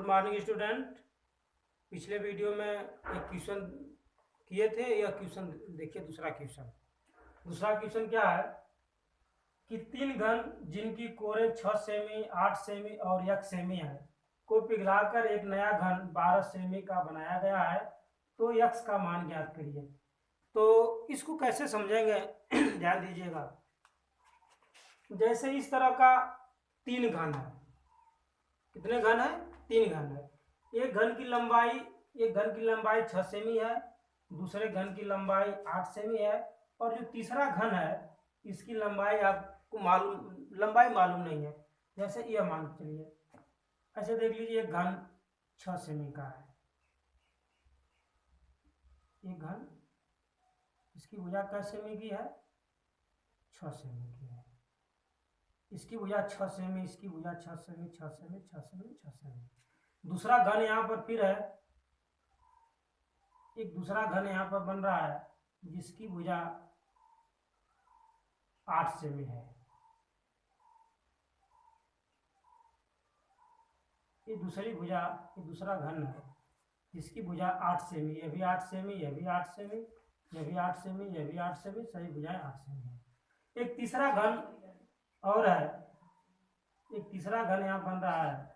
Good morning student. पिछले video में एक क्वेश्चन किए थे। यह क्वेश्चन देखिए, दूसरा क्वेश्चन क्या है कि तीन घन जिनकी कोरे 6 सेमी, 8 सेमी और 1 सेमी है को पिघलाकर एक नया घन 12 सेमी का बनाया गया है, तो यक्स का मान ज्ञात करिए। तो इसको कैसे समझेंगे ध्यान दीजिएगा। जैसे इस तरह का तीन घन है, कितने घन है? तीन घन है। एक घन की लंबाई 6 सेमी है, दूसरे घन की लंबाई 8 सेमी है, और जो तीसरा घन है इसकी लंबाई आपको लंबाई मालूम नहीं है। जैसे यह मान के चलिए, ऐसे देख लीजिए, एक घन 6 सेमी का है, एक घन, इसकी भुजा कै सेमी की है? 6 सेमी की है। इसकी भुजा 6 सेमी, इसकी भुजा 6 सेमी, 6 सेमी, 6 सेमी, 6 सेमी। दूसरा घन यहाँ पर फिर है, एक दूसरा घन यहाँ पर बन रहा है जिसकी भुजा 8 सेमी है। ये दूसरा घन है जिसकी भुजा 8 सेमी, यह भी 8 सेमी, यह भी 8 सेमी, यह भी 8 सेमी, यह भी 8 सेमी, सही भुजाएं 8 सेमी है। एक तीसरा घन और है, एक तीसरा घन यहाँ बन रहा है,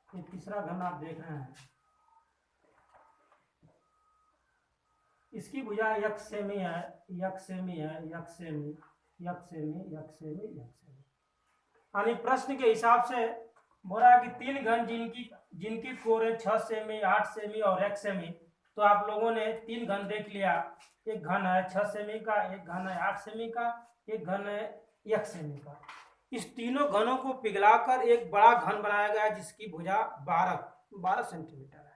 ये तीसरा घन आप देख रहे हैं, इसकी भुजा 1 सेमी है, 1 सेमी है, 1 सेमी, 1 सेमी, 1 सेमी, 1 सेमी। यानी प्रश्न के हिसाब से बोल रहा है कि तीन घन जिनकी कोरे 6 सेमी, 8 सेमी और 1 सेमी। तो आप लोगों ने तीन घन देख लिया, एक घन है 6 सेमी का, एक घन है 8 सेमी का, एक घन है 1 सेमी का। इस तीनों घनों को पिघलाकर एक बड़ा घन बनाया गया जिसकी भुजा 12 सेंटीमीटर है।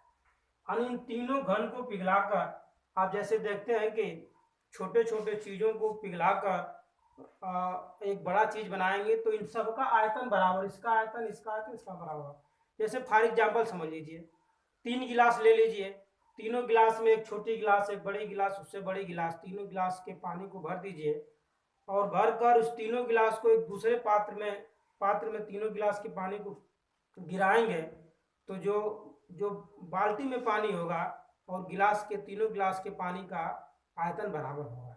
यानी इन तीनों घन को पिघलाकर आप जैसे देखते हैं कि छोटे छोटे चीजों को पिघलाकर एक बड़ा चीज बनाएंगे तो इन सब का आयतन बराबर, इसका आयतन, इसका आयतन, इसका बराबर। जैसे फॉर एग्जाम्पल समझ लीजिए, 3 गिलास ले लीजिए, तीनों गिलास में एक छोटी गिलास, एक बड़ी गिलास, उससे बड़ी गिलास, तीनों गिलास के पानी को भर दीजिए और भरकर उस तीनों गिलास को एक दूसरे पात्र में तीनों गिलास के पानी को गिराएंगे तो जो बाल्टी में पानी होगा और गिलास के तीनों गिलास के पानी का आयतन बराबर होगा,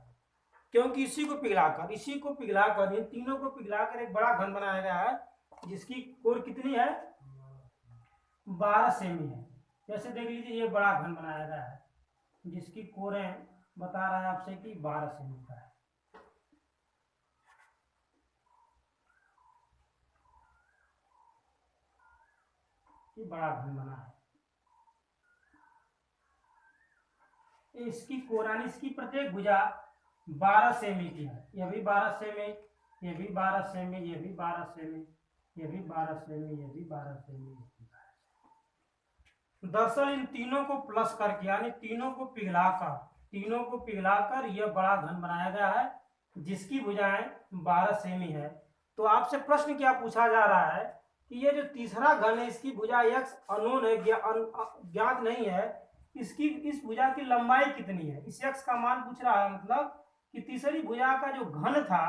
क्योंकि इसी को पिघलाकर इन तीनों को पिघलाकर एक बड़ा घन बनाया गया है जिसकी कोर कितनी है? 12 सेमी है। जैसे देख लीजिए, ये बड़ा घन बनाया गया है जिसकी कोरें बता रहा है आपसे कि 12 सेमी का है। ये बड़ा घन बना है, इसकी कोरानी, इसकी प्रत्येक भुजा 12 सेमी की है। यह भी 12 सेमी, यह भी 12 सेमी, यह भी 12 सेमी, यह भी 12 सेमी, यह भी 12 सेमी। दरअसल इन तीनों को प्लस करके, यानी तीनों को पिघलाकर यह बड़ा घन बनाया गया है जिसकी भुजाएं 12 सेमी है। तो आपसे प्रश्न क्या पूछा जा रहा है कि ये जो तीसरा घन है इसकी भुजा x अननोन है, ज्ञात नहीं है, इस भुजा की लंबाई कितनी है, इस x का मान पूछ रहा है। मतलब कि तीसरी भुजा का जो घन था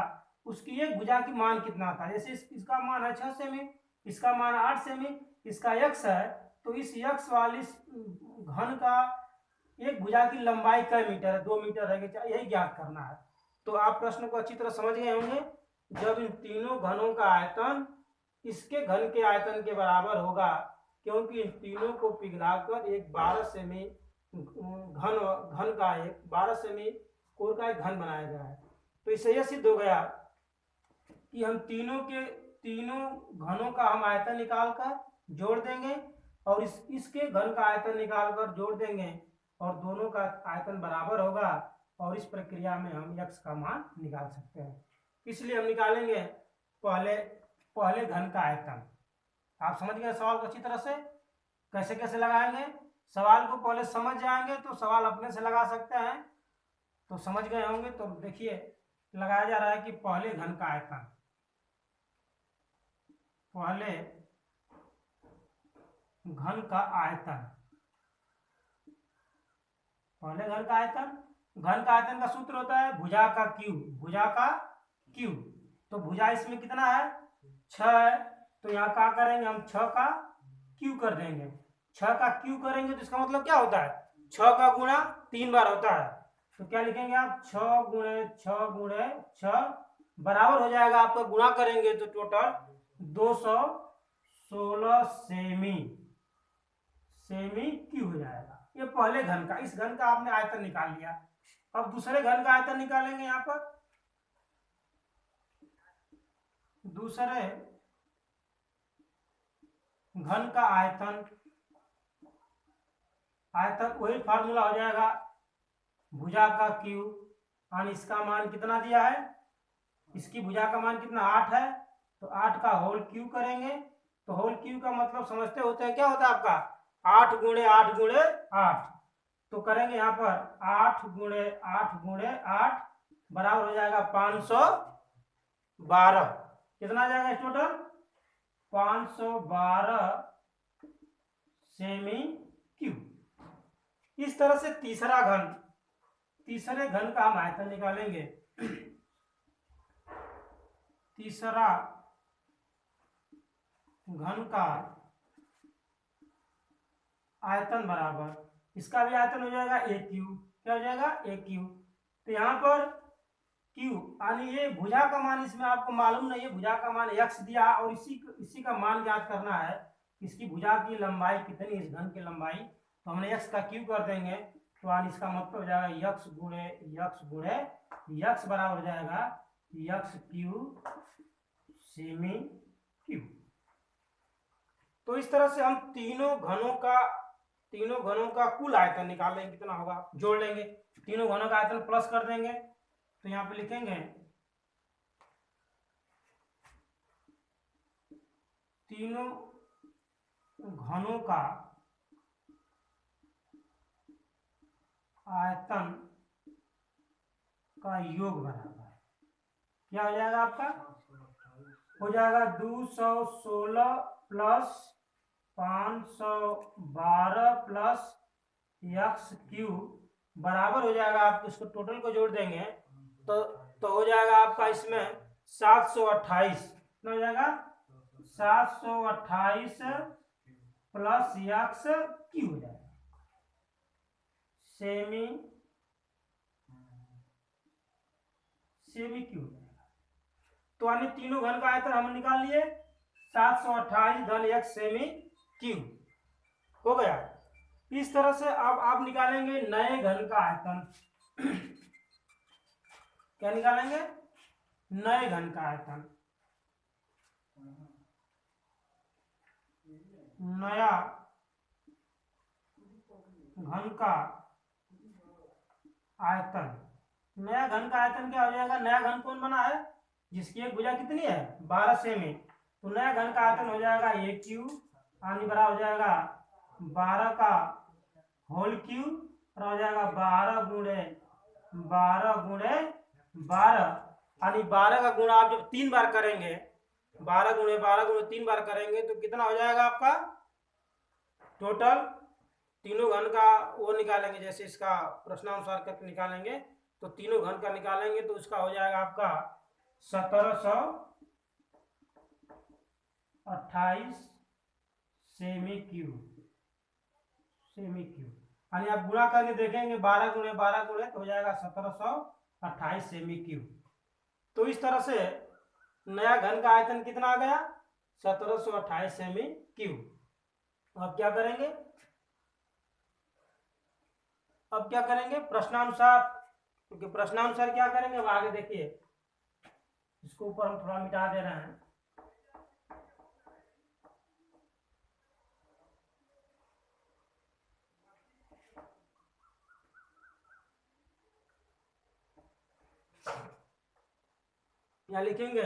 उसकी एक भुजा की मान कितना था। जैसे इसका मान है 6 सेमी, इसका मान 8 सेमी, इसका x है, तो इस x वाली घन का एक भुजा की लंबाई कै मीटर है? 2 मीटर है, यही ज्ञात करना है। तो आप प्रश्न को अच्छी तरह समझ गए होंगे। जब इन तीनों घनों का आयतन इसके घन के आयतन के बराबर होगा, क्योंकि इन तीनों को पिघलाकर एक 12 सेमी घन का, एक 12 सेमी कोर का एक घन बनाया गया है। तो इससे यह सिद्ध हो गया कि हम तीनों घनों का हम आयतन निकाल कर जोड़ देंगे और इसके घन का आयतन निकाल कर जोड़ देंगे और दोनों का आयतन बराबर होगा, और इस प्रक्रिया में हम x का मान निकाल सकते हैं। इसलिए हम निकालेंगे पहले घन का आयतन। आप समझ गए सवाल को अच्छी तरह से कैसे कैसे लगाएंगे? सवाल को पहले समझ जाएंगे तो सवाल अपने से लगा सकते हैं, तो समझ गए होंगे। तो देखिए, लगाया जा रहा है कि पहले घन का आयतन, पहले घन का आयतन का सूत्र होता है भुजा का क्यूब। तो भुजा इसमें कितना है? 6 है तो यहाँ क्या करेंगे हम, 6 का क्यू कर देंगे। 6 का क्यू करेंगे तो इसका मतलब क्या होता है, 6 का गुणा 3 बार होता है। तो क्या लिखेंगे आप, 6 गुणे 6 गुणे 6 बराबर हो जाएगा आपका, गुणा करेंगे तो टोटल 216 सेमी, सेमी क्यू हो जाएगा। ये पहले घन का, इस घन का आपने आयतन निकाल लिया। अब दूसरे घन का आयतन निकालेंगे। यहाँ पर दूसरे घन का आयतन, आयतन वही फार्मूला हो जाएगा, भुजा का क्यू, और इसका मान कितना दिया है, इसकी भुजा का मान कितना 8 है, तो 8 का होल क्यू करेंगे। तो होल क्यू का मतलब समझते होते हैं, क्या होता है आपका, 8 गुणे 8 गुणे 8। तो करेंगे यहाँ पर 8 गुणे 8 गुणे 8 बराबर हो जाएगा 512। कितना आ जाएगा टोटल, 512 सेमी क्यू। इस तरह से तीसरा घन, तीसरे घन का हम आयतन निकालेंगे। तीसरा घन का आयतन बराबर, इसका भी आयतन हो जाएगा ए क्यू। क्या हो जाएगा, ए क्यू। तो यहाँ पर क्यू यानी ये भुजा का मान, इसमें आपको मालूम नहीं है, भुजा का मान x दिया और इसी का मान ज्ञात करना है, इसकी भुजा की लंबाई कितनी, इस घन की लंबाई। तो हमने x का क्यू कर देंगे, तो यानी इसका मतलब हो जाएगा x गुणे x गुणे x बराबर हो जाएगा x क्यू सेमी क्यू। तो इस तरह से हम तीनों घनों का कुल आयतन निकालेंगे, कितना होगा, जोड़ लेंगे, तीनों घनों का आयतन प्लस कर देंगे। तो यहाँ पे लिखेंगे तीनों घनों का आयतन का योग बराबर, क्या हो जाएगा आपका, हो जाएगा 216 प्लस 512 प्लस एक्स क्यू बराबर हो जाएगा, आप इसको टोटल को जोड़ देंगे तो हो जाएगा आपका इसमें 728। कितना हो जाएगा, 728 प्लस एक्स क्यू हो जाएगा सेमी क्यू हो जाएगा। तो यानी तीनों घन का आयतन हम निकाल लिए, 728 घन एक्स सेमी क्यू हो गया। इस तरह से अब आप निकालेंगे नए घन का आयतन। क्या निकालेंगे, नए घन का आयतन। नया घन का आयतन, नया घन का आयतन क्या हो जाएगा, नया घन कौन बना है, जिसकी एक भुजा कितनी है 12 सेमी। तो नया घन का आयतन हो जाएगा ए क्यू, यानी बराबर हो जाएगा 12 का होल क्यू, और हो जाएगा 12 गुणे 12 यानी 12 का गुणा आप जब 3 बार करेंगे, 12 गुणे 3 बार करेंगे तो कितना हो जाएगा आपका टोटल। तीनों घन का वो निकालेंगे, जैसे इसका प्रश्नानुसार करके निकालेंगे, तो तीनों घन का निकालेंगे तो उसका हो जाएगा आपका 1728 सेमी क्यू यानी आप गुणा करके देखेंगे 12 गुणे तो हो जाएगा 1728 सेमी क्यू। तो इस तरह से नया घन का आयतन कितना आ गया, 1728 सेमी क्यू। अब क्या करेंगे, प्रश्नानुसार, क्योंकि प्रश्नानुसार क्या करेंगे अब आगे देखिए, इसको ऊपर हम थोड़ा मिटा दे रहे हैं। यहाँ लिखेंगे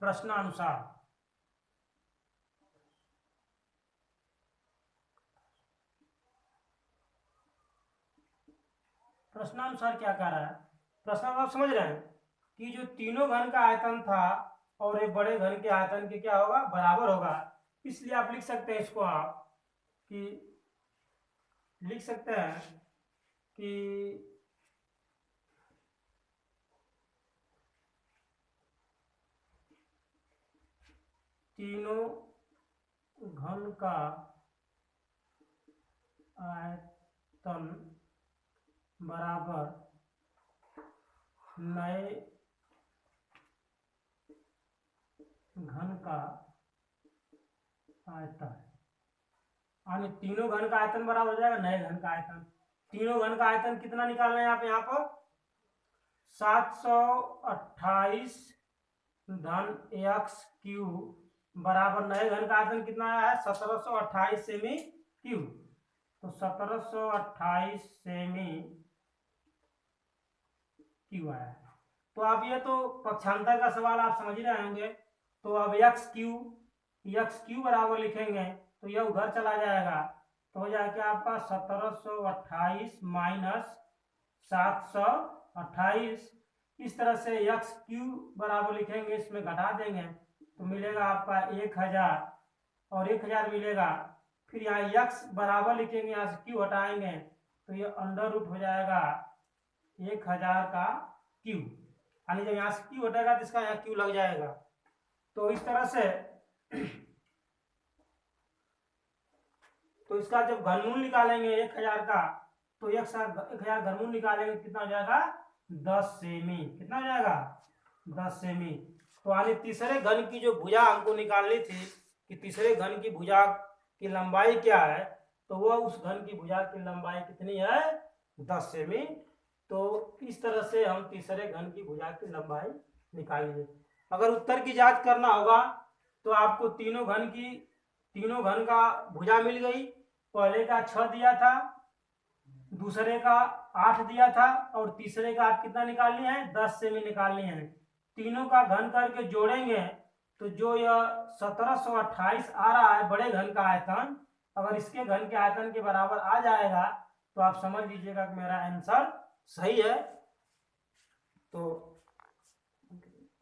प्रश्नानुसार, प्रश्नानुसार क्या कह रहा है, प्रश्नानुसार समझ रहे हैं कि जो तीनों घन का आयतन था और एक बड़े घन के आयतन के क्या होगा, बराबर होगा। इसलिए आप लिख सकते हैं इसको, आप कि लिख सकते हैं कि तीनों घन का आयतन बराबर नए घन का आयतन, यानी तीनों घन का आयतन बराबर हो जाएगा नए घन का आयतन। तीनों घन का आयतन कितना निकालना है आप यहाँ पर 728 धन x क्यूब बराबर नए घन का आयतन कितना आया है 1728 सेमी क्यूब। तो 1728 सेमी क्यूब आया है। तो अब ये तो पक्षांतर का सवाल आप समझ रहे होंगे। तो अब x क्यूब बराबर लिखेंगे तो यह उधर चला जाएगा, तो हो जाएगा आपका 1728 माइनस 728। इस तरह से x क्यूब बराबर लिखेंगे, इसमें घटा देंगे तो मिलेगा आपका 1000 और 1000 मिलेगा। फिर यहाँ x बराबर लिखेंगे, यहाँ से क्यू हटाएंगे तो ये अंडर रूट हो जाएगा 1000 का क्यूब, यानी जब यहाँ से क्यू हटेगा तो इसका यहाँ क्यू लग जाएगा। तो इस तरह से तो इसका जब घनमूल निकालेंगे 1000 का, तो 1000 घनमूल निकालेंगे कितना हो जाएगा 10 सेमी। कितना हो जाएगा 10 सेमी। तो यानी तीसरे घन की जो भुजा हमको निकालनी थी कि तीसरे घन की भुजा की लंबाई क्या है, तो वह उस घन की भुजा की लंबाई कितनी है 10 सेमी। तो इस तरह से हम तीसरे घन की भुजा की लंबाई निकालेंगे। अगर उत्तर की जांच करना होगा तो आपको तीनों घन का भुजा मिल गई। पहले का 6 दिया था, दूसरे का 8 दिया था और तीसरे का आप कितना निकालनी है 10 सेमी निकालनी है। तीनों का घन करके जोड़ेंगे तो जो यह 1728 आ रहा है बड़े घन का आयतन, अगर इसके घन के आयतन के बराबर आ जाएगा तो आप समझ लीजिएगा कि मेरा आंसर सही है। तो